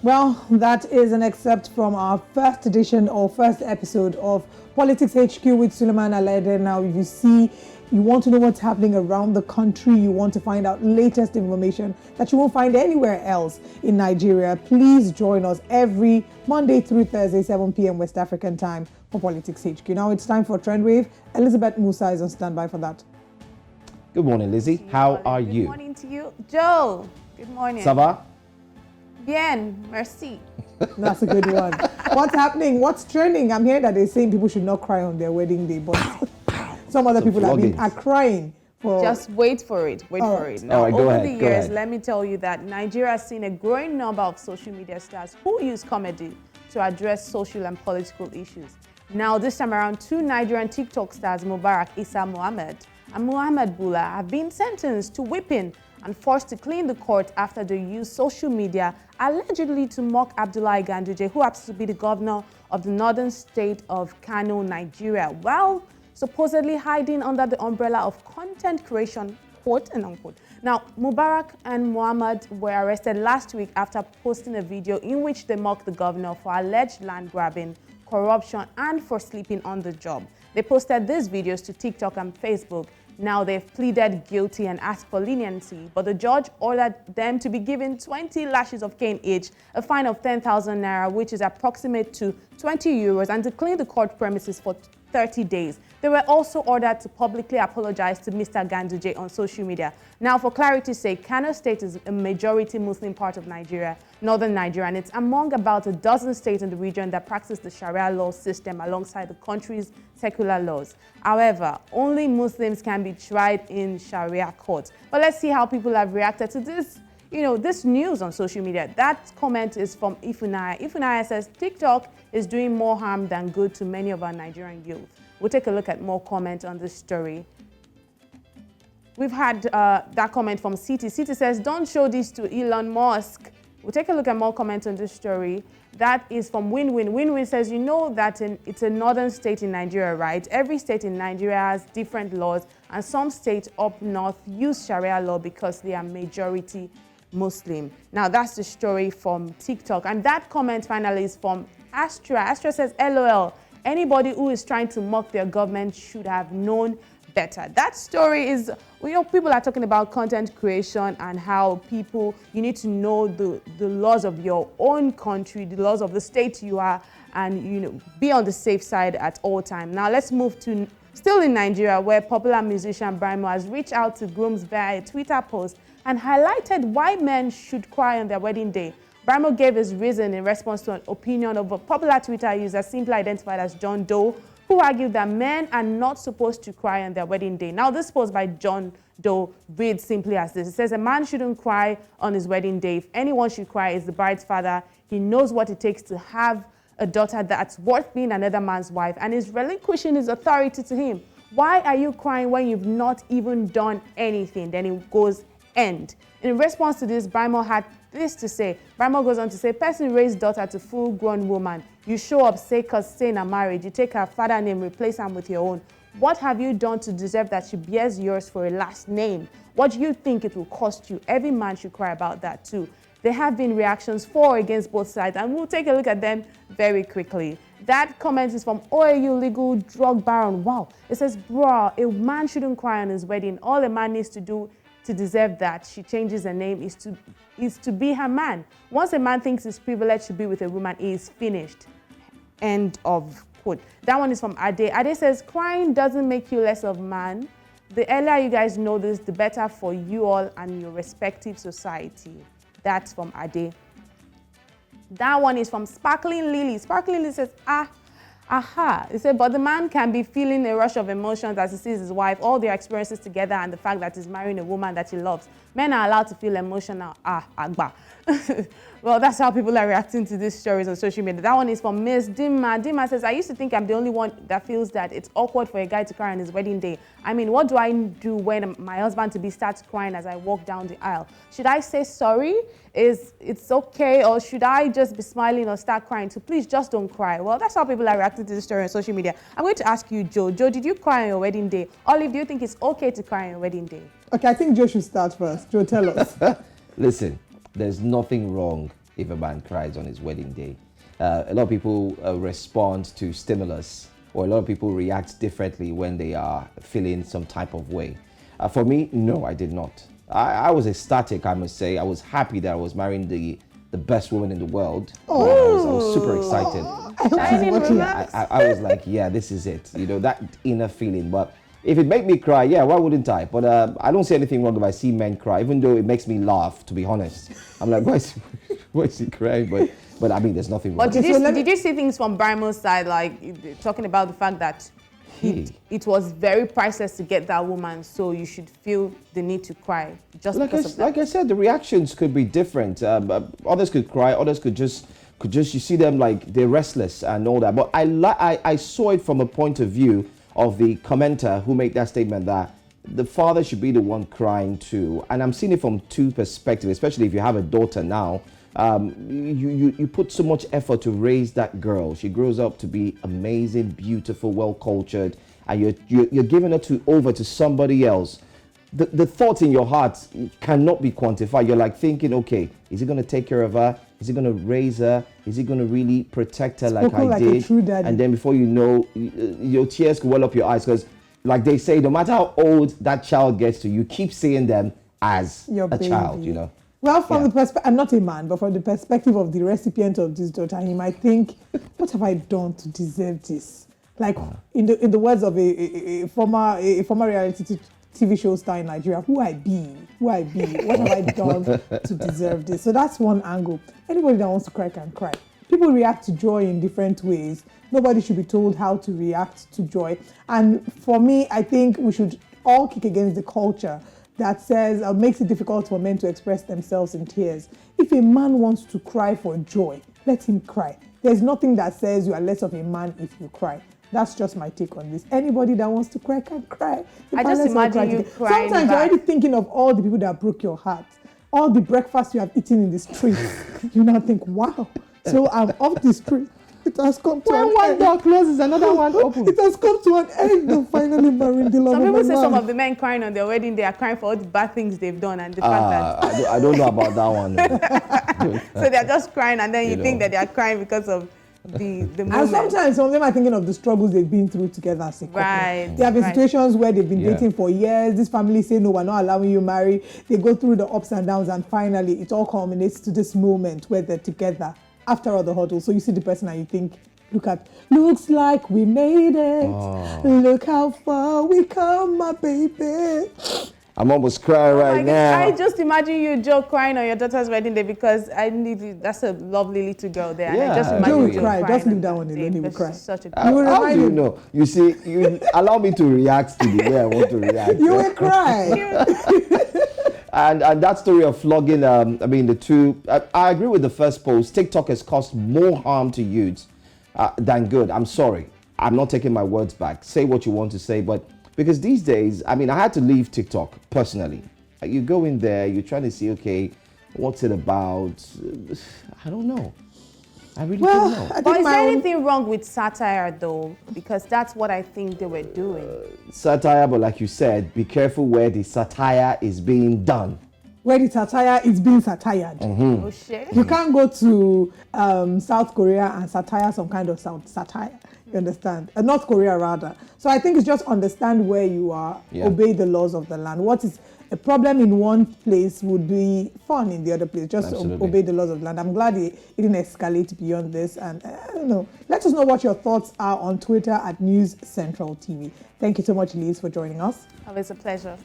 Well, that is an excerpt from our first edition or first episode of Politics HQ with Suleiman Alede. Now, you see, you want to know what's happening around the country, you want to find out latest information that you won't find anywhere else in Nigeria. Please join us every Monday through Thursday, 7 p.m. West African time for Politics HQ. Now it's time for Trend Wave. Elizabeth Musa is on standby for that. Good morning, Lizzie. How are you? Good morning to you. Joe, good morning. Ça va? Bien, merci. That's a good one. What's happening? What's trending? I'm hearing that they're saying people should not cry on their wedding day, but some other people are crying. Just wait for it. Wait for it. Now, right, over the years, let me tell you that Nigeria has seen a growing number of social media stars who use comedy to address social and political issues. Now, this time around, two Nigerian TikTok stars, Mubarak Issa Muhammad and Muhammad Bula, have been sentenced to whipping and forced to clean the court after they used social media allegedly to mock Abdullahi Ganduje, who happens to be the governor of the northern state of Kano, Nigeria, while supposedly hiding under the umbrella of content creation, quote and unquote. Now, Mubarak and Muhammad were arrested last week after posting a video in which they mocked the governor for alleged land grabbing, corruption, and for sleeping on the job. They posted these videos to TikTok and Facebook. Now they've pleaded guilty and asked for leniency, but the judge ordered them to be given 20 lashes of cane each, a fine of 10,000 naira, which is approximate to 20 euros, and to clean the court premises for 30 days. They were also ordered to publicly apologize to Mr. Ganduje on social media. Now, for clarity's sake, Kano State is a majority Muslim part of Nigeria, northern Nigeria, and it's among about a dozen states in the region that practice the Sharia law system alongside the country's secular laws. However, only Muslims can be tried in Sharia courts. But let's see how people have reacted to this, this news on social media. That comment is from Ifunaya. Ifunaya says, TikTok is doing more harm than good to many of our Nigerian youth. We'll take a look at more comments on this story. We've had that comment from City. City says, don't show this to Elon Musk. We'll take a look at more comments on this story. That is from Win-Win. Win-Win says, you know that it's a northern state in Nigeria, right? Every state in Nigeria has different laws, and some states up north use Sharia law because they are majority Muslim. Now, that's the story from TikTok. And that comment finally is from Astra. Astra says, LOL. Anybody who is trying to mock their government should have known better. That story is, people are talking about content creation and how you need to know the laws of your own country, the laws of the state you are, and be on the safe side at all times. Now let's move to still in Nigeria, where popular musician Brymo has reached out to grooms via a Twitter post and highlighted why men should cry on their wedding day. Brymo gave his reason in response to an opinion of a popular Twitter user simply identified as John Doe, who argued that men are not supposed to cry on their wedding day. Now, this post by John Doe reads simply as this. It says, a man shouldn't cry on his wedding day. If anyone should cry, it's the bride's father. He knows what it takes to have a daughter that's worth being another man's wife, and is relinquishing his authority to him. Why are you crying when you've not even done anything? Then it goes end. In response to this, Brymo had this to say. Brymo goes on to say, person raised daughter to full-grown woman. You show up, say, cause say in a marriage. You take her father name, replace him with your own. What have you done to deserve that she bears yours for a last name? What do you think it will cost you? Every man should cry about that too. There have been reactions for or against both sides, and we'll take a look at them very quickly. That comment is from OAU legal drug baron. Wow. It says, bro, a man shouldn't cry on his wedding. All a man needs to do to deserve that she changes her name is to be her man. Once a man thinks he's privileged to be with a woman, he is finished. End of quote. That one is from Ade. Ade says, crying doesn't make you less of man. The earlier you guys know this, the better for you all and your respective society. That's from Ade. That one is from Sparkling Lily. Sparkling Lily says, aha. He said, but the man can be feeling a rush of emotions as he sees his wife, all their experiences together, and the fact that he's marrying a woman that he loves. Men are allowed to feel emotional. Agba. Well, that's how people are reacting to these stories on social media. That one is from Miss Dima. Dima says, I used to think I'm the only one that feels that it's awkward for a guy to cry on his wedding day. I mean, what do I do when my husband-to-be starts crying as I walk down the aisle? Should I say sorry? It's okay? Or should I just be smiling or start crying? So please just don't cry. Well, that's how people are reacting to this story on social media. I'm going to ask you, Joe. Joe, did you cry on your wedding day? Olive, do you think it's okay to cry on your wedding day? Okay, I think Joe should start first. Joe, tell us. Listen, there's nothing wrong if a man cries on his wedding day. A lot of people respond to stimulus, or a lot of people react differently when they are feeling some type of way. For me, no, I did not. I was ecstatic, I must say. I was happy that I was marrying the best woman in the world. Oh. I was super excited. I was like, yeah, this is it. You know, that inner feeling. But if it made me cry, yeah, why wouldn't I? But I don't see anything wrong if I see men cry, even though it makes me laugh, to be honest. I'm like, why is he crying? But I mean, there's nothing wrong. But did you see things from Brymo's side, like talking about the fact that it was very priceless to get that woman, so you should feel the need to cry just because of that? Like I said, the reactions could be different. Others could cry, others could just you see them like they're restless and all that. But I saw it from a point of view of the commenter who made that statement that the father should be the one crying too. And I'm seeing it from two perspectives, especially if you have a daughter now. You put so much effort to raise that girl. She grows up to be amazing, beautiful, well cultured, and you're giving her over to somebody else. The thoughts in your heart cannot be quantified. You're like thinking, okay, is he going to take care of her? Is he going to raise her? Is he going to really protect her like I did? A true daddy. And then before you know, your tears could well up your eyes, because like they say, no matter how old that child gets to, you keep seeing them as Your a baby. child, you know. Well, from the perspective, I'm not a man, but from the perspective of the recipient of this daughter, he might think, what have I done to deserve this? Like in the words of a former reality TV show star in Nigeria, who I be, what have I done to deserve this? So that's one angle. Anybody that wants to cry can cry. People react to joy in different ways. Nobody should be told how to react to joy. And for me, I think we should all kick against the culture that says makes it difficult for men to express themselves in tears. If a man wants to cry for joy, let him cry. There's nothing that says you are less of a man if you cry. That's just my take on this. Anybody that wants to cry can cry. I just imagine you crying. Sometimes you're already thinking of all the people that broke your heart, all the breakfast you have eaten in the street. You now think, wow, so I'm off the street. It has come to an end. When one door closes, another one opens. It has come to an end of finally marrying the love of my life. Some people say some of the men crying on their wedding, they are crying for all the bad things they've done and the fact that... I don't know about that one. So they're just crying, and then you think that they are crying because of the moment. And sometimes some of them are thinking of the struggles they've been through together as a couple. Right. They have been situations where they've been dating for years. This family say, no, we're not allowing you marry. They go through the ups and downs, and finally it all culminates to this moment where they're together after all the hurdles. So you see the person and you think, looks like we made it. Oh. Look how far we come, my baby. I'm almost crying right now. I just imagine you, Joe, crying on your daughter's wedding day, because that's a lovely little girl there. Yeah, and I just imagine Joe will Joe cry. crying. Just leave that one alone. He will cry. How do you know? You see, you allow me to react to the way I want to react. You will cry. And that story of flogging, I agree with the first post. TikTok has caused more harm to youths than good. I'm sorry. I'm not taking my words back. Say what you want to say, but because these days, I had to leave TikTok personally. You go in there, you're trying to see, okay, what's it about? I don't know. I really don't know. But is there anything wrong with satire, though? Because that's what I think they were doing. Satire, but like you said, be careful where the satire is being done. Where the satire is being satired. Mm-hmm. Oh, shit. You can't go to South Korea and satire some kind of satire. You understand? North Korea, rather. So I think it's just understand where you are, obey the laws of the land. What is a problem in one place would be fun in the other place. Just obey the laws of the land. I'm glad it didn't escalate beyond this. And I don't know. Let us know what your thoughts are on Twitter at News Central TV. Thank you so much, Liz, for joining us. Always a pleasure.